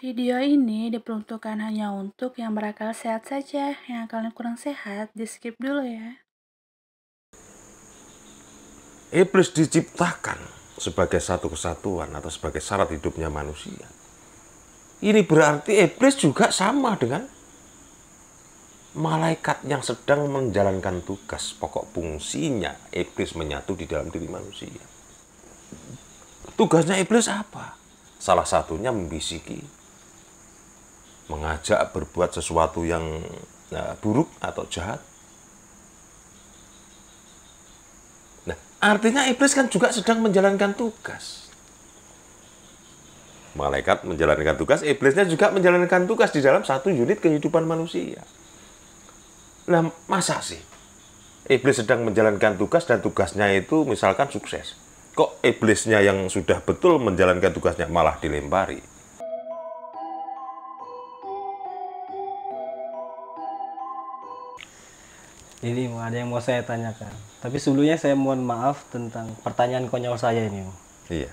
Video ini diperuntukkan hanya untuk yang berakal sehat saja. Yang akalnya kurang sehat, di-skip dulu ya. Iblis diciptakan sebagai satu kesatuan atau sebagai syarat hidupnya manusia. Ini berarti iblis juga sama dengan malaikat yang sedang menjalankan tugas. Pokok fungsinya iblis menyatu di dalam diri manusia. Tugasnya iblis apa? Salah satunya membisiki, mengajak berbuat sesuatu yang buruk atau jahat. Nah, artinya iblis kan juga sedang menjalankan tugas. Malaikat menjalankan tugas, iblisnya juga menjalankan tugas di dalam satu unit kehidupan manusia. Nah, masa sih iblis sedang menjalankan tugas dan tugasnya itu misalkan sukses? Kok iblisnya yang sudah betul menjalankan tugasnya malah dilempari? Ini ada yang mau saya tanyakan. Tapi sebelumnya saya mohon maaf tentang pertanyaan konyol saya ini. Iya.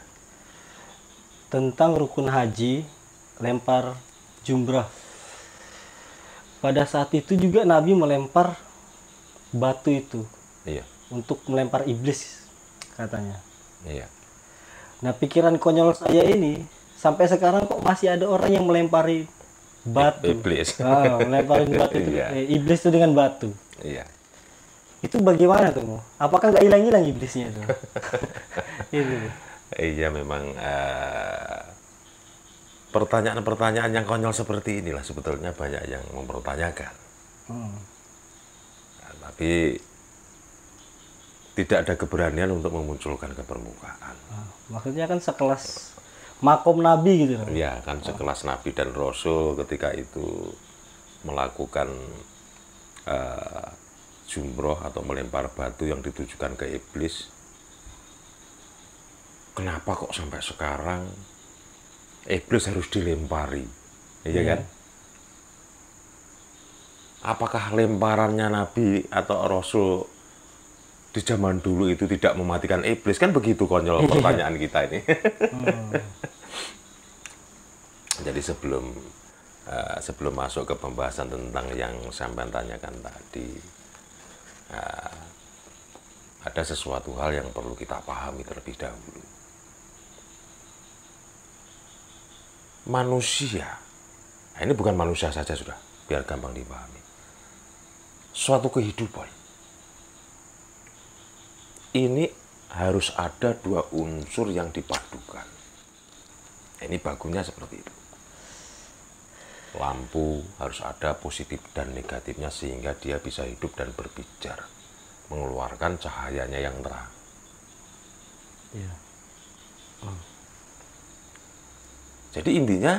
Tentang rukun haji, lempar jumrah. Pada saat itu juga Nabi melempar batu itu Iya. untuk melempar iblis katanya. Iya. Nah, pikiran konyol saya ini sampai sekarang kok masih ada orang yang melempari batu. Iblis. Melemparin batu itu, Iya. iblis itu dengan batu. Iya. Itu bagaimana tuh? Apakah nggak hilang-hilang iblisnya itu? Itu. Iya, memang pertanyaan-pertanyaan yang konyol seperti inilah sebetulnya banyak yang mempertanyakan. Nah, tapi tidak ada keberanian untuk memunculkan ke permukaan. Maksudnya kan sekelas makom Nabi gitu loh. Ya, kan sekelas Nabi dan Rasul ketika itu melakukan jumroh atau melempar batu yang ditujukan ke iblis. Kenapa kok sampai sekarang iblis harus dilempari? Iya kan? Apakah lemparannya Nabi atau Rasul di zaman dulu itu tidak mematikan iblis? Kan begitu konyol pertanyaan kita ini. Jadi sebelum masuk ke pembahasan tentang yang sampean tanyakan tadi, ada sesuatu hal yang perlu kita pahami terlebih dahulu. Manusia, nah ini bukan manusia saja sudah, biar gampang dipahami. Suatu kehidupan, ini harus ada dua unsur yang dipadukan. Ini bagusnya seperti itu. Lampu harus ada positif dan negatifnya sehingga dia bisa hidup dan berbicara, mengeluarkan cahayanya yang terang. Iya. Jadi intinya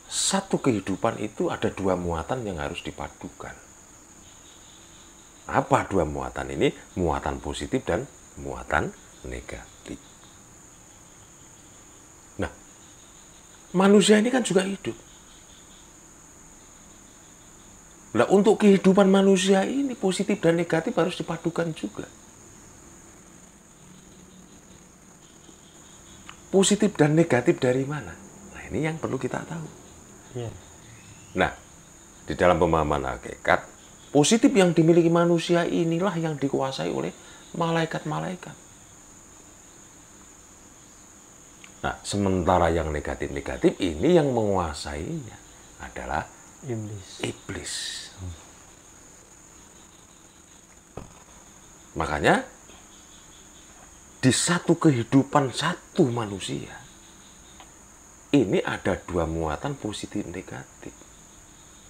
satu kehidupan itu ada dua muatan yang harus dipadukan. Apa dua muatan ini? Muatan positif dan muatan negatif. Nah, manusia ini kan juga hidup. Nah, untuk kehidupan manusia ini positif dan negatif harus dipadukan juga. Positif dan negatif dari mana? Nah, ini yang perlu kita tahu. Iya. Nah, di dalam pemahaman hakikat, positif yang dimiliki manusia inilah yang dikuasai oleh malaikat-malaikat. Nah, sementara yang negatif-negatif ini yang menguasainya adalah iblis. Makanya, di satu kehidupan satu manusia, ini ada dua muatan positif negatif.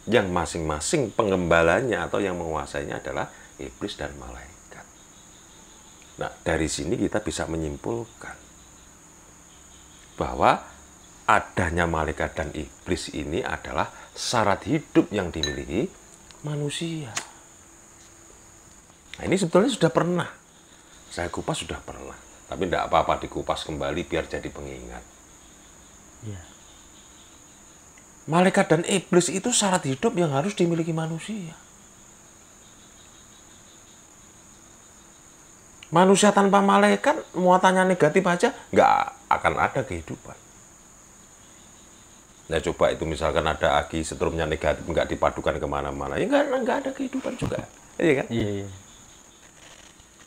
Yang masing-masing pengembalanya atau yang menguasainya adalah iblis dan malaikat. Nah, dari sini kita bisa menyimpulkan bahwa adanya malaikat dan iblis ini adalah syarat hidup yang dimiliki manusia. Nah, ini sebetulnya sudah pernah. Saya kupas sudah pernah. Tapi tidak apa-apa dikupas kembali biar jadi pengingat. Iya. Malaikat dan iblis itu syarat hidup yang harus dimiliki manusia. Manusia tanpa malaikat, muatannya negatif aja, nggak akan ada kehidupan. Nah coba itu misalkan ada aki setrumnya negatif, nggak dipadukan kemana-mana, ya nggak ada kehidupan juga, iya kan? Iya, iya.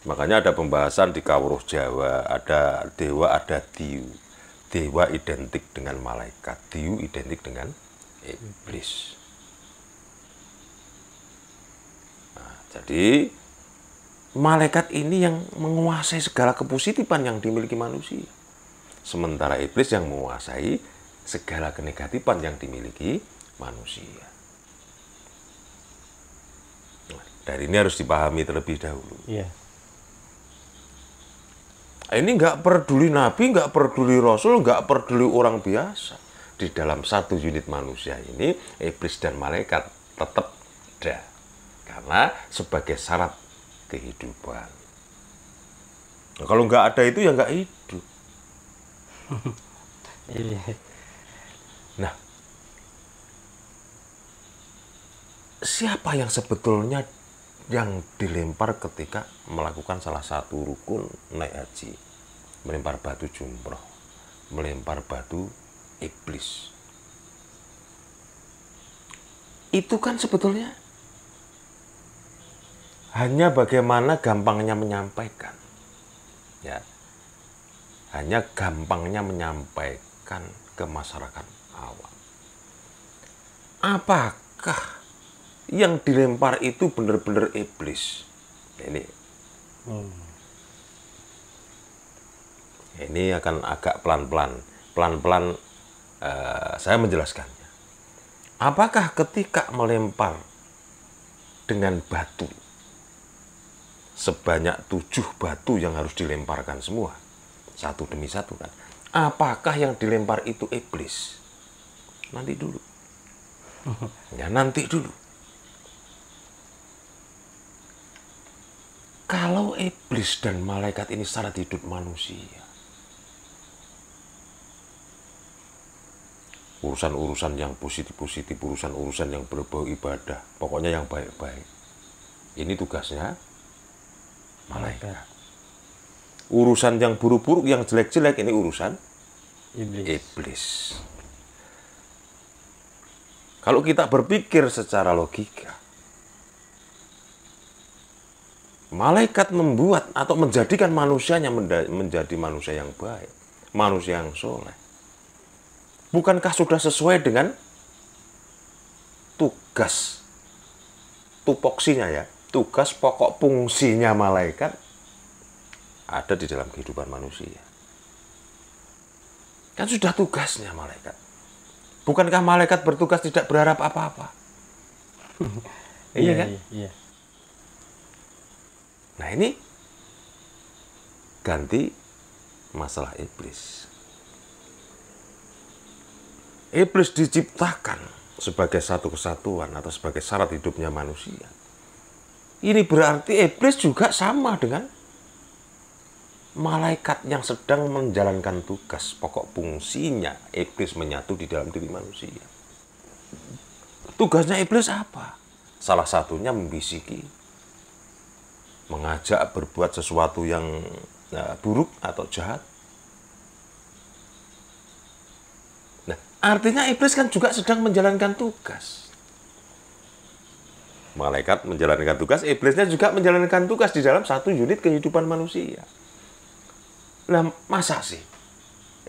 Makanya ada pembahasan di Kawruh Jawa, ada dewa, ada diu. Dewa identik dengan malaikat, diu identik dengan iblis. Nah, jadi malaikat ini yang menguasai segala kepositifan yang dimiliki manusia. Sementara iblis yang menguasai segala kenegatifan yang dimiliki manusia. Nah, dari ini harus dipahami terlebih dahulu. Iya. Ini nggak peduli nabi, nggak peduli rasul, nggak peduli orang biasa. Di dalam satu unit manusia ini, iblis dan malaikat tetap ada. Karena sebagai syarat kehidupan. Nah, kalau nggak ada itu ya nggak hidup. Iya. Nah, siapa yang sebetulnya yang dilempar ketika melakukan salah satu rukun naik haji? Melempar batu jumroh, melempar batu iblis. Itu kan sebetulnya hanya bagaimana gampangnya menyampaikan. Ya. Hanya gampangnya menyampaikan ke masyarakat awam. Apakah yang dilempar itu benar-benar iblis? Ini akan agak pelan-pelan saya menjelaskannya. Apakah ketika melempar dengan batu sebanyak 7 batu yang harus dilemparkan semua, satu demi satu kan? Apakah yang dilempar itu iblis? Nanti dulu. Ya nanti dulu. Kalau iblis dan malaikat ini syarat hidup manusia, urusan-urusan yang positif-positif, urusan-urusan yang berbau ibadah, pokoknya yang baik-baik, ini tugasnya malaikat. Urusan yang buruk-buruk, yang jelek-jelek, ini urusan iblis. Kalau kita berpikir secara logika, malaikat membuat atau menjadikan manusianya menjadi manusia yang baik, manusia yang soleh. Bukankah sudah sesuai dengan tugas, tupoksinya ya, tugas pokok fungsinya malaikat ada di dalam kehidupan manusia. Kan sudah tugasnya malaikat. Bukankah malaikat bertugas tidak berharap apa-apa? Iya kan? Iya. Nah ini ganti masalah iblis. Iblis diciptakan sebagai satu kesatuan atau sebagai syarat hidupnya manusia. Ini berarti iblis juga sama dengan malaikat yang sedang menjalankan tugas. Pokok fungsinya iblis menyatu di dalam diri manusia. Tugasnya iblis apa? Salah satunya membisiki, mengajak berbuat sesuatu yang buruk atau jahat. Nah, artinya iblis kan juga sedang menjalankan tugas. Malaikat menjalankan tugas, iblisnya juga menjalankan tugas di dalam satu unit kehidupan manusia. Nah, masa sih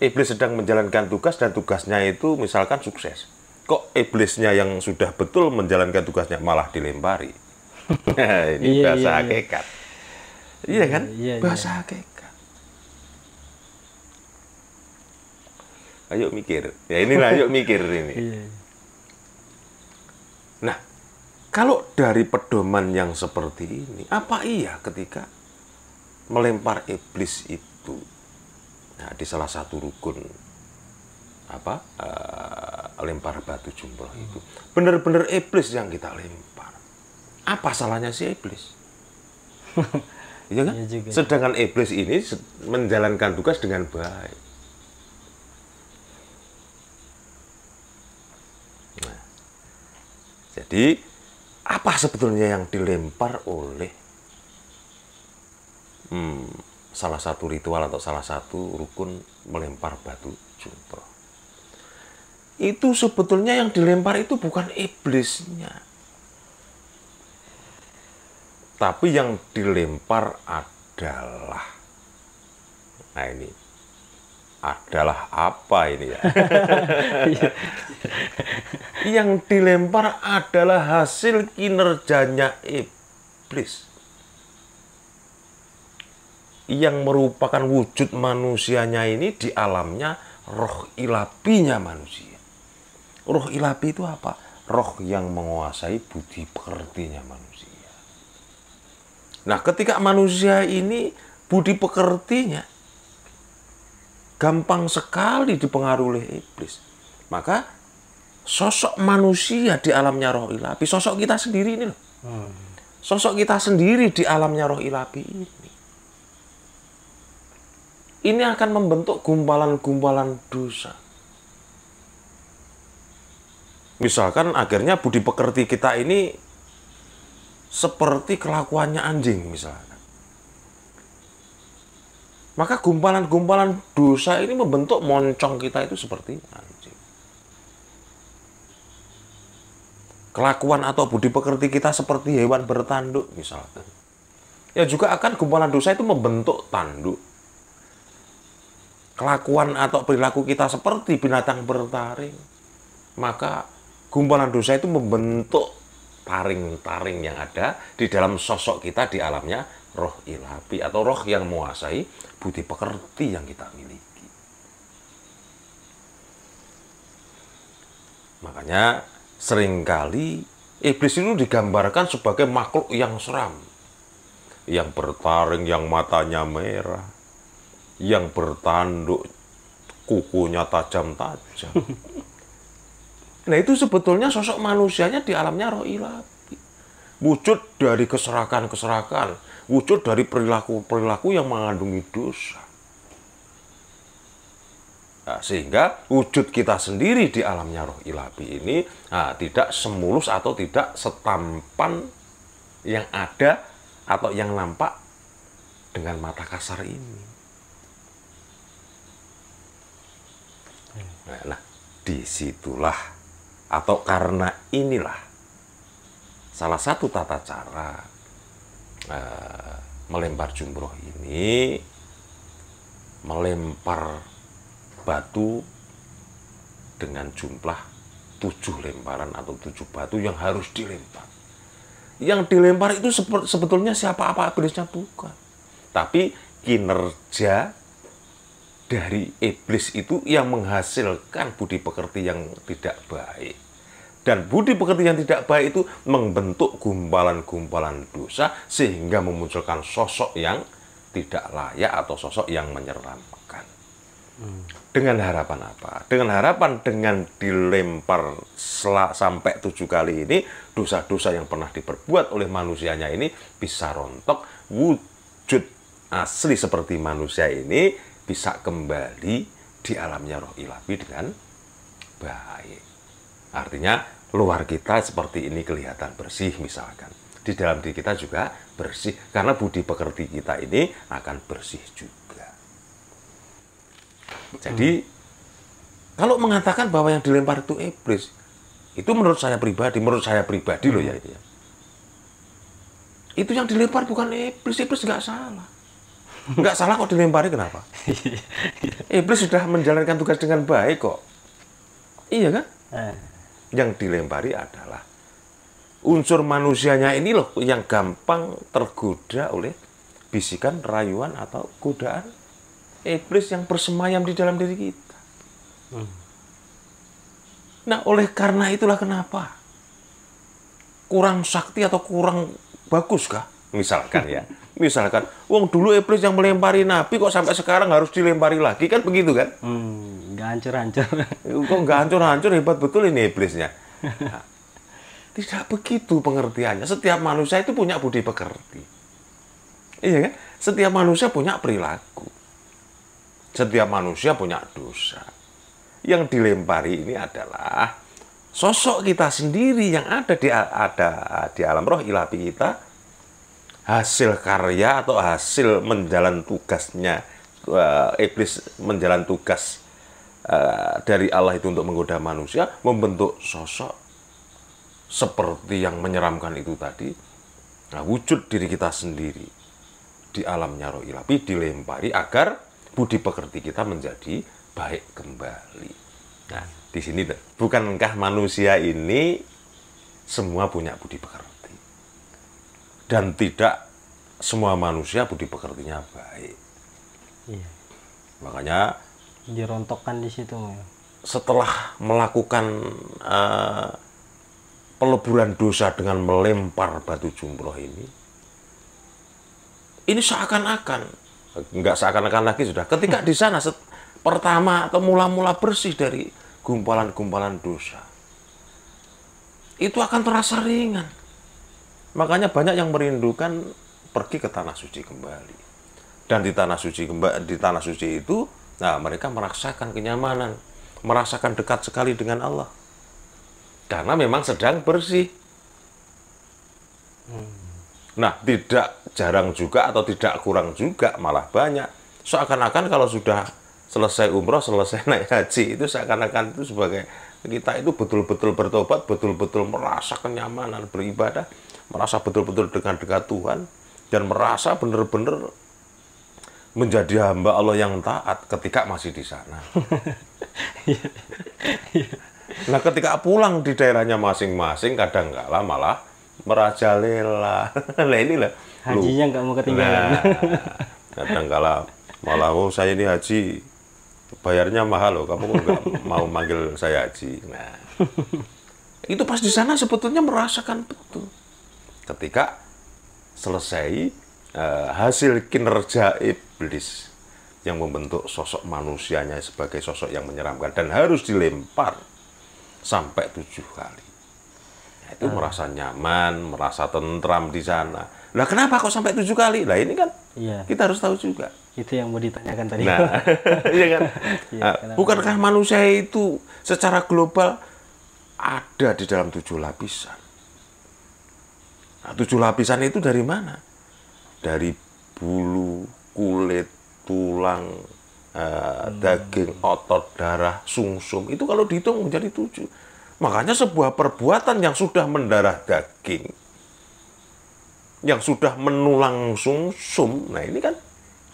iblis sedang menjalankan tugas dan tugasnya itu misalkan sukses? Kok iblisnya yang sudah betul menjalankan tugasnya malah dilempari? Ini bahasa hakikat. Iya kan? Bahasa hakikat. Ayo mikir. Ya inilah, ayo mikir ini. Nah, kalau dari pedoman yang seperti ini, apa iya ketika melempar iblis itu, nah, di salah satu rukun lempar batu jumroh itu benar-benar iblis yang kita lempar? Apa salahnya si iblis? Iya kan? Sedangkan iblis ini menjalankan tugas dengan baik. Nah, jadi apa sebetulnya yang dilempar oleh salah satu ritual atau salah satu rukun melempar batu jumroh? itu sebetulnya yang dilempar itu bukan iblisnya. Tapi yang dilempar adalah, nah ini, adalah apa ini ya? Yang dilempar adalah hasil kinerjanya iblis. Yang merupakan wujud manusianya ini di alamnya roh ilapinya manusia. Roh ilapi itu apa? Roh yang menguasai budi pekertinya manusia. Nah, ketika manusia ini budi pekertinya gampang sekali dipengaruhi oleh iblis, maka sosok manusia di alamnya roh ilapi, sosok kita sendiri ini loh. Sosok kita sendiri di alamnya roh ilapi ini akan membentuk gumpalan-gumpalan dosa. Misalkan akhirnya budi pekerti kita ini seperti kelakuannya anjing misalkan. Maka gumpalan-gumpalan dosa ini membentuk moncong kita itu seperti anjing. Kelakuan atau budi pekerti kita seperti hewan bertanduk misalkan. Ya juga akan gumpalan dosa itu membentuk tanduk. Kelakuan atau perilaku kita seperti binatang bertaring. Maka gumpalan dosa itu membentuk taring-taring yang ada di dalam sosok kita di alamnya roh ilapi atau roh yang menguasai budi pekerti yang kita miliki. Makanya seringkali iblis itu digambarkan sebagai makhluk yang seram, yang bertaring, yang matanya merah, yang bertanduk, kukunya tajam-tajam. Nah itu sebetulnya sosok manusianya di alamnya roh ilapi. Wujud dari keserakan-keserakan, wujud dari perilaku-perilaku yang mengandungi dosa. Nah, sehingga wujud kita sendiri di alamnya roh ilapi ini tidak semulus atau tidak setampan yang ada atau yang nampak dengan mata kasar ini. Nah, disitulah atau karena inilah salah satu tata cara melempar jumroh ini, melempar batu dengan jumlah 7 lemparan atau 7 batu yang harus dilempar. Yang dilempar itu sebetulnya siapa-apa iblisnya bukan, tapi kinerja dari iblis itu yang menghasilkan budi pekerti yang tidak baik. Dan budi pekerti yang tidak baik itu membentuk gumpalan-gumpalan dosa sehingga memunculkan sosok yang tidak layak atau sosok yang menyeramkan. Dengan harapan apa? Dengan harapan dengan dilempar sampai 7 kali ini, dosa-dosa yang pernah diperbuat oleh manusianya ini bisa rontok, wujud asli seperti manusia ini bisa kembali di alamnya roh ilapi dengan baik. Artinya luar kita seperti ini kelihatan bersih misalkan. Di dalam diri kita juga bersih. Karena budi pekerti kita ini akan bersih juga. Jadi kalau mengatakan bahwa yang dilempar itu iblis, itu menurut saya pribadi loh ya itu ya. Itu yang dilempar bukan iblis nggak salah. Nggak salah kok dilempari, kenapa? Iblis sudah menjalankan tugas dengan baik kok. Iya kan? Yang dilempari adalah unsur manusianya ini loh yang gampang tergoda oleh bisikan, rayuan, atau godaan iblis yang bersemayam di dalam diri kita. Nah, oleh karena itulah kenapa kurang sakti atau kurang bagus kah? Misalkan ya. Misalkan, wong dulu iblis yang melempari Nabi kok sampai sekarang harus dilempari lagi, kan begitu kan? Nggak hancur-hancur. Kok nggak hancur-hancur, hebat betul ini iblisnya. Nah, tidak begitu pengertiannya. Setiap manusia itu punya budi pekerti. Iya kan? Setiap manusia punya perilaku. Setiap manusia punya dosa. Yang dilempari ini adalah sosok kita sendiri yang ada di alam roh ilapi kita, hasil karya atau hasil menjalan tugasnya iblis menjalan tugas dari Allah itu untuk menggoda manusia, membentuk sosok seperti yang menyeramkan itu tadi. Nah, wujud diri kita sendiri di alamnya roh ilahi dilempari agar budi pekerti kita menjadi baik kembali. Nah, di sini bukankah manusia ini semua punya budi pekerti? Dan tidak semua manusia budi pekertinya baik. Iya. Makanya Dirontokkan di situ ya. setelah melakukan peleburan dosa dengan melempar batu jumroh ini seakan-akan, nggak seakan-akan lagi sudah, ketika di sana pertama atau mula-mula bersih dari gumpalan-gumpalan dosa, itu akan terasa ringan. Makanya banyak yang merindukan pergi ke tanah suci kembali. Dan di tanah suci itu, nah, mereka merasakan kenyamanan, merasakan dekat sekali dengan Allah. Karena memang sedang bersih. Nah, tidak jarang juga atau tidak kurang juga, malah banyak. Seakan-akan kalau sudah selesai umroh, selesai naik haji, itu seakan-akan itu sebagai kita itu betul-betul bertobat, betul-betul merasa kenyamanan beribadah, merasa betul-betul dekat Tuhan, dan merasa benar-benar menjadi hamba Allah yang taat ketika masih di sana. Nah, ketika pulang di daerahnya masing-masing, kadang-kala malah merajalela. Nah, inilah Hajinya nggak mau ketinggalan. Nah, kadang-kala malah, oh saya ini haji, bayarnya mahal loh, kamu kok nggak mau manggil saya haji. Nah, itu pas di sana sebetulnya merasakan betul. Ketika selesai hasil kinerja iblis yang membentuk sosok manusianya sebagai sosok yang menyeramkan dan harus dilempar sampai 7 kali. Nah, itu merasa nyaman, merasa tentram di sana. Lah kenapa kok sampai 7 kali? Lah ini kan Iya. kita harus tahu juga. Itu yang mau ditanyakan tadi. Nah, iya kan? Iya, Nah, bukankah manusia itu secara global ada di dalam 7 lapisan? Nah, 7 lapisan itu dari mana? Dari bulu, kulit, tulang, daging, otot, darah, sungsum. Itu kalau dihitung menjadi 7. Makanya sebuah perbuatan yang sudah mendarah daging, yang sudah menulang sungsum, nah ini kan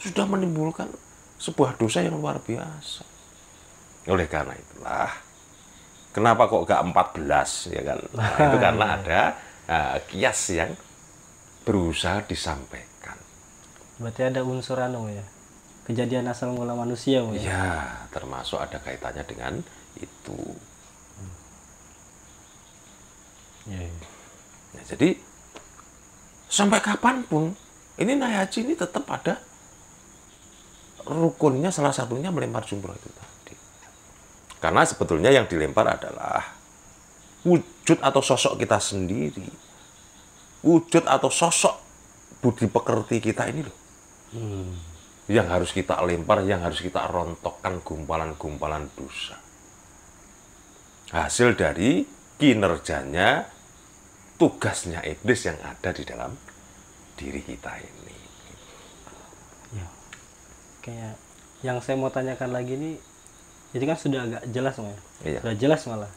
sudah menimbulkan sebuah dosa yang luar biasa. Oleh karena itulah, kenapa kok gak 14, ya kan? Nah, itu karena ada kias yang berusaha disampaikan. Berarti ada unsur ya. Kejadian asal mula manusia ya. Ya, termasuk ada kaitannya dengan itu. Ya. Nah, jadi sampai kapanpun ini naik haji ini tetap ada rukunnya, salah satunya melempar jumroh itu tadi. Karena sebetulnya yang dilempar adalah wujud atau sosok kita sendiri, wujud atau sosok budi pekerti kita ini loh, yang harus kita lempar, yang harus kita rontokkan gumpalan-gumpalan dosa. Hasil dari kinerjanya, tugasnya iblis yang ada di dalam diri kita ini. Ya. Kayak yang saya mau tanyakan lagi ini, itu kan sudah agak jelas ya. Iya. Sudah jelas malah.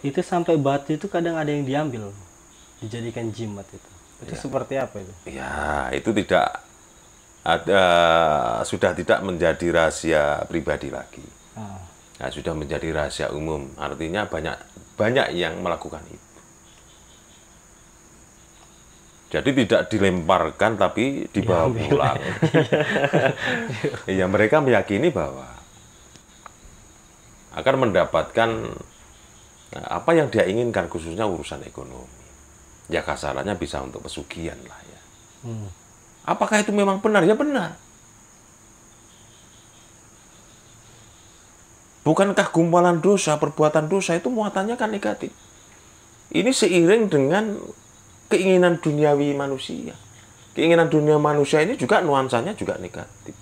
Itu sampai batu itu kadang ada yang diambil, dijadikan jimat itu. Itu seperti apa itu? Ya, itu tidak ada, sudah tidak menjadi rahasia pribadi lagi. Nah, sudah menjadi rahasia umum. Artinya banyak yang melakukan itu. Jadi tidak dilemparkan tapi dibawa pulang. Ya, mereka meyakini bahwa akan mendapatkan apa yang dia inginkan, khususnya urusan ekonomi. Ya kasarannya bisa untuk pesugihan lah ya. Apakah itu memang benar? Ya benar. Bukankah gumpalan dosa, perbuatan dosa itu muatannya kan negatif? Ini seiring dengan keinginan duniawi manusia. Keinginan dunia manusia ini juga nuansanya juga negatif.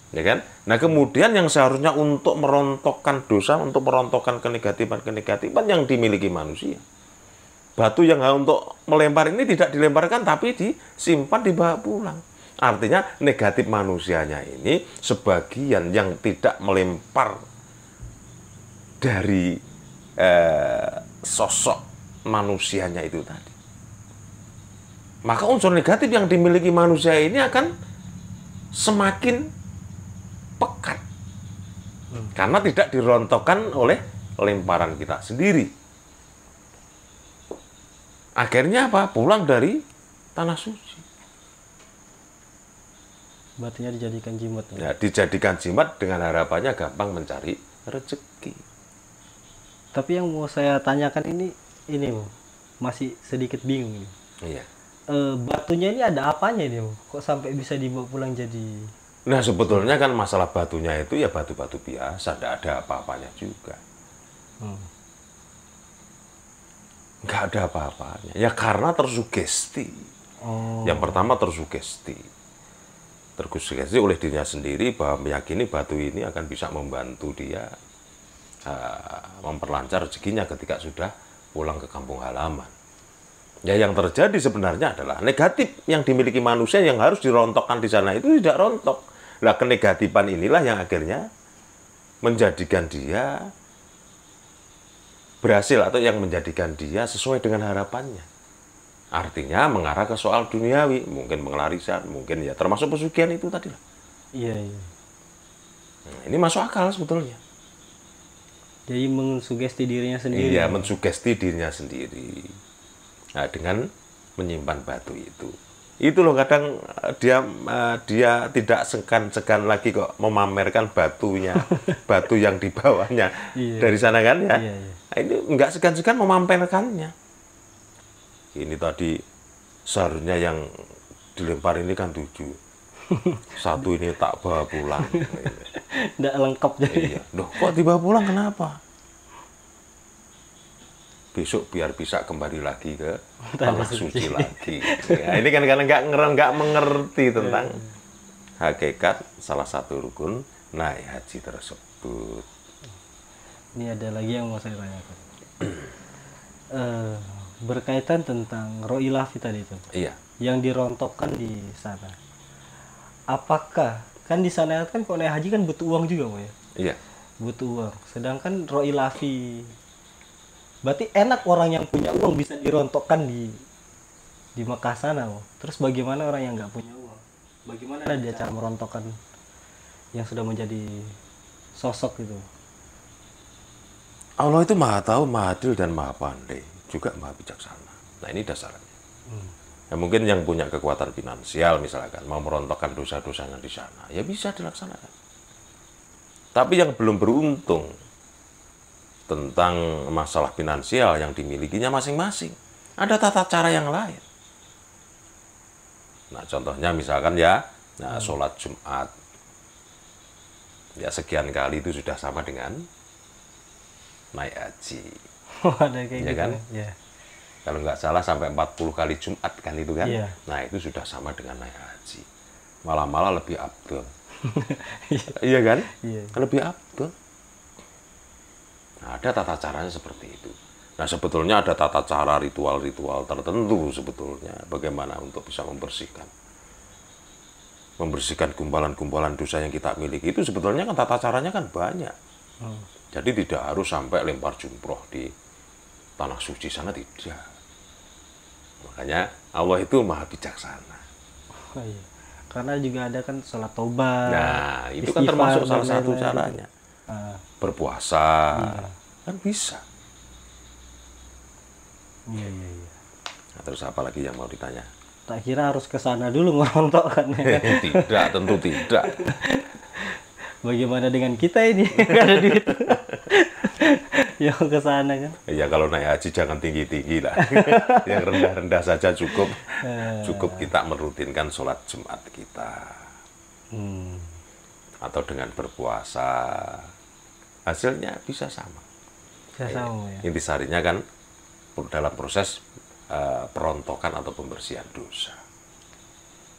Ya kan? Nah, kemudian yang seharusnya untuk merontokkan dosa, untuk merontokkan kenegatifan yang dimiliki manusia. Batu yang untuk melempar ini tidak dilemparkan tapi disimpan, dibawa pulang. Artinya negatif manusianya ini sebagian yang tidak melempar dari sosok manusianya itu tadi. Maka unsur negatif yang dimiliki manusia ini akan semakin pekat. Karena tidak dirontokkan oleh lemparan kita sendiri. Akhirnya apa? Pulang dari tanah suci. Batunya dijadikan jimat. Ya, dijadikan jimat dengan harapannya gampang mencari rezeki. Tapi yang mau saya tanyakan ini masih sedikit bingung ini. Iya. Batunya ini ada apanya ini? Kok sampai bisa dibawa pulang jadi? Nah, sebetulnya kan masalah batunya itu ya batu-batu biasa, tidak ada apa-apanya juga. Nggak ada apa-apanya. Ya karena tersugesti. Oh. Yang pertama tersugesti. Tersugesti oleh dirinya sendiri bahwa meyakini batu ini akan bisa membantu dia memperlancar rezekinya ketika sudah pulang ke kampung halaman. Ya yang terjadi sebenarnya adalah negatif yang dimiliki manusia yang harus dirontokkan di sana itu tidak rontok. Nah, kenegatifan inilah yang akhirnya menjadikan dia berhasil atau yang menjadikan dia sesuai dengan harapannya. Artinya mengarah ke soal duniawi, mungkin pengelarisan, mungkin ya termasuk pesugihan itu tadi lah. Iya, iya. Nah, ini masuk akal sebetulnya. Jadi mensugesti dirinya sendiri. Iya, mensugesti dirinya sendiri. Nah, dengan menyimpan batu itu. Itu loh kadang dia tidak segan-segan lagi kok memamerkan batunya, batu yang di bawahnya. Iya. Dari sana kan ya. Iya, iya. Nah, ini enggak segan-segan memamerkannya. Ini tadi seharusnya yang dilempar ini kan 7. Satu ini tak bawa pulang. Nggak lengkap jadi. Iya. Loh, kok dibawa pulang kenapa? Besok biar bisa kembali lagi ke tanah suci lagi. Ya, ini kan karena nggak mengerti tentang hakikat salah satu rukun naik haji tersebut. Ini ada lagi yang mau saya tanyakan. Berkaitan tentang ro'ilafi tadi itu. Iya. Yang dirontokkan di sana. Apakah kan di sana kan kalau naik haji kan butuh uang juga, Mo, ya? Iya. Butuh uang. Sedangkan ro'ilafi berarti enak orang yang punya uang bisa dirontokkan di Mekah sana, Mo. Terus bagaimana orang yang nggak punya uang? Bagaimana dia cara merontokkan yang sudah menjadi sosok itu? Allah itu maha tahu, maha adil, dan maha pandai. Juga maha bijaksana. Nah ini dasarnya. Ya, mungkin yang punya kekuatan finansial misalkan, mau merontokkan dosa-dosanya di sana, ya bisa dilaksanakan. Tapi yang belum beruntung tentang masalah finansial yang dimilikinya masing-masing, ada tata cara yang lain. Nah contohnya misalkan ya, sholat Jumat. Ya sekian kali itu sudah sama dengan naik haji. Oh, ada kayak Ya gitu. kan? Ya. Kalau nggak salah sampai 40 kali Jumat kan itu kan. Iya. Nah itu sudah sama dengan naik haji. Malah lebih abdul. Iya kan? Iya. Lebih abdul. Nah, ada tata caranya seperti itu. Nah sebetulnya ada tata cara ritual-ritual tertentu sebetulnya. Bagaimana untuk bisa membersihkan gumpalan-gumpalan dosa yang kita miliki itu sebetulnya kan tata caranya kan banyak. Jadi tidak harus sampai lempar jumroh di tanah suci sana, tidak. Makanya Allah itu maha bijaksana. Oh, iya. Karena juga ada kan sholat taubat. Nah, itu kan istighfar, termasuk dan salah satu lain-lain. caranya. Berpuasa, kan bisa. Iya, iya, iya. Nah, terus apa lagi yang mau ditanya? Tak kira harus ke sana dulu merontok kan. Tidak, tentu tidak. Bagaimana dengan kita ini? Nggak ada duit. Yang ke sana kan. Ya kalau naik haji jangan tinggi-tinggi lah. Yang rendah-rendah saja cukup. Cukup kita merutinkan sholat Jumat kita. Atau dengan berpuasa. Hasilnya bisa sama. Bisa sama ya. Intisarinya kan dalam proses perontokan atau pembersihan dosa.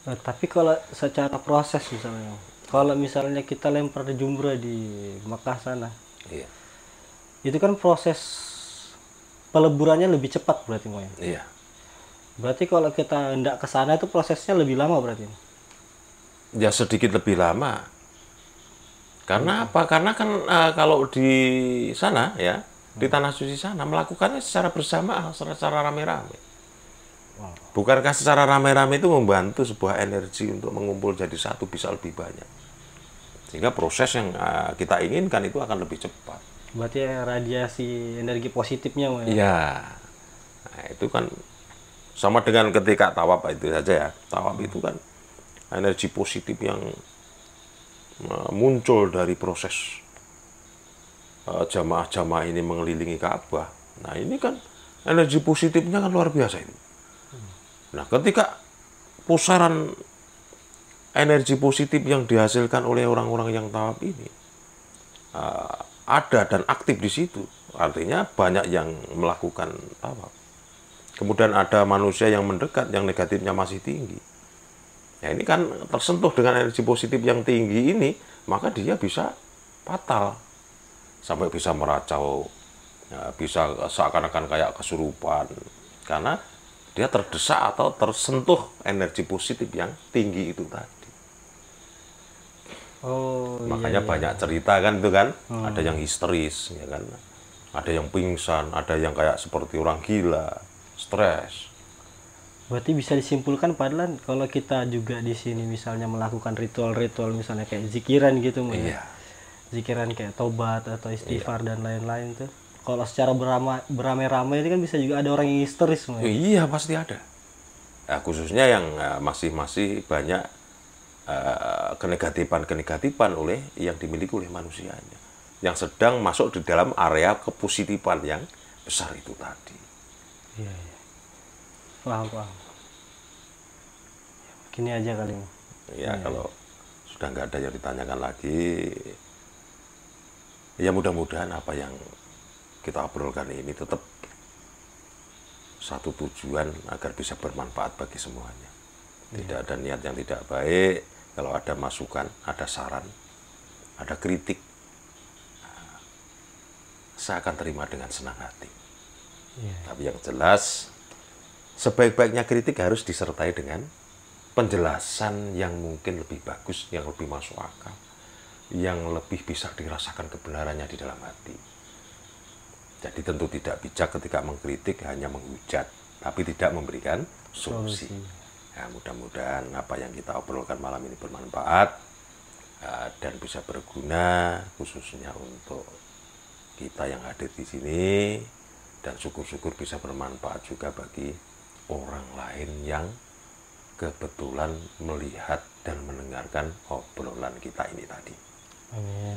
Nah, tapi kalau secara proses misalnya, kalau misalnya kita lempar jumrah di Makkah sana, Iya. itu kan proses peleburannya lebih cepat berarti, Mo, ya? Iya. Berarti kalau kita hendak ke sana itu prosesnya lebih lama berarti. Ya sedikit lebih lama. Karena apa? Karena kan kalau di sana ya, di tanah suci sana melakukannya secara bersama, secara rame-rame. Bukankah secara rame-rame itu membantu sebuah energi untuk mengumpul jadi satu bisa lebih banyak. Sehingga proses yang kita inginkan itu akan lebih cepat. Berarti radiasi energi positifnya, Mas. Iya. Nah, itu kan sama dengan ketika tawaf itu saja ya. Tawaf itu kan energi positif yang muncul dari proses jamaah-jamaah ini mengelilingi Ka'bah. Nah, ini kan energi positifnya kan luar biasa itu. Nah, ketika pusaran energi positif yang dihasilkan oleh orang-orang yang tawaf ini ada dan aktif di situ, artinya banyak yang melakukan tawaf. Kemudian ada manusia yang mendekat, yang negatifnya masih tinggi. Ya, ini kan tersentuh dengan energi positif yang tinggi ini, maka dia bisa fatal. Sampai bisa meracau, ya, bisa seakan-akan kayak kesurupan. Karena dia terdesak atau tersentuh energi positif yang tinggi itu tadi. Oh, Makanya iya. banyak cerita kan itu kan, ada yang histeris, ya kan, ada yang pingsan, ada yang kayak seperti orang gila, stres. Berarti bisa disimpulkan padahal kalau kita juga di sini misalnya melakukan ritual-ritual misalnya kayak zikiran gitu, Mas. Iya, Zikiran kayak tobat atau istighfar dan lain-lain tuh. Kalau secara beramai-ramai itu kan bisa juga ada orang yang histeris, Mas. iya pasti ada. Nah, khususnya yang masih banyak kenegatifan oleh yang dimiliki oleh manusianya, yang sedang masuk di dalam area kepositifan yang besar itu tadi. Iya, iya. Paham. Gini aja kali, Mas. Ya, kalau sudah nggak ada yang ditanyakan lagi, ya mudah-mudahan apa yang kita obrolkan ini tetap satu tujuan agar bisa bermanfaat bagi semuanya. Tidak ada niat yang tidak baik. Kalau ada masukan, ada saran, ada kritik, saya akan terima dengan senang hati. Tapi yang jelas, sebaik-baiknya kritik harus disertai dengan penjelasan yang mungkin lebih bagus, yang lebih masuk akal, yang lebih bisa dirasakan kebenarannya di dalam hati. Jadi tentu tidak bijak ketika mengkritik hanya menghujat, tapi tidak memberikan solusi. Ya, mudah-mudahan apa yang kita obrolkan malam ini bermanfaat dan bisa berguna khususnya untuk kita yang hadir di sini, dan syukur-syukur bisa bermanfaat juga bagi orang lain yang kebetulan melihat dan mendengarkan obrolan kita ini tadi. Amin.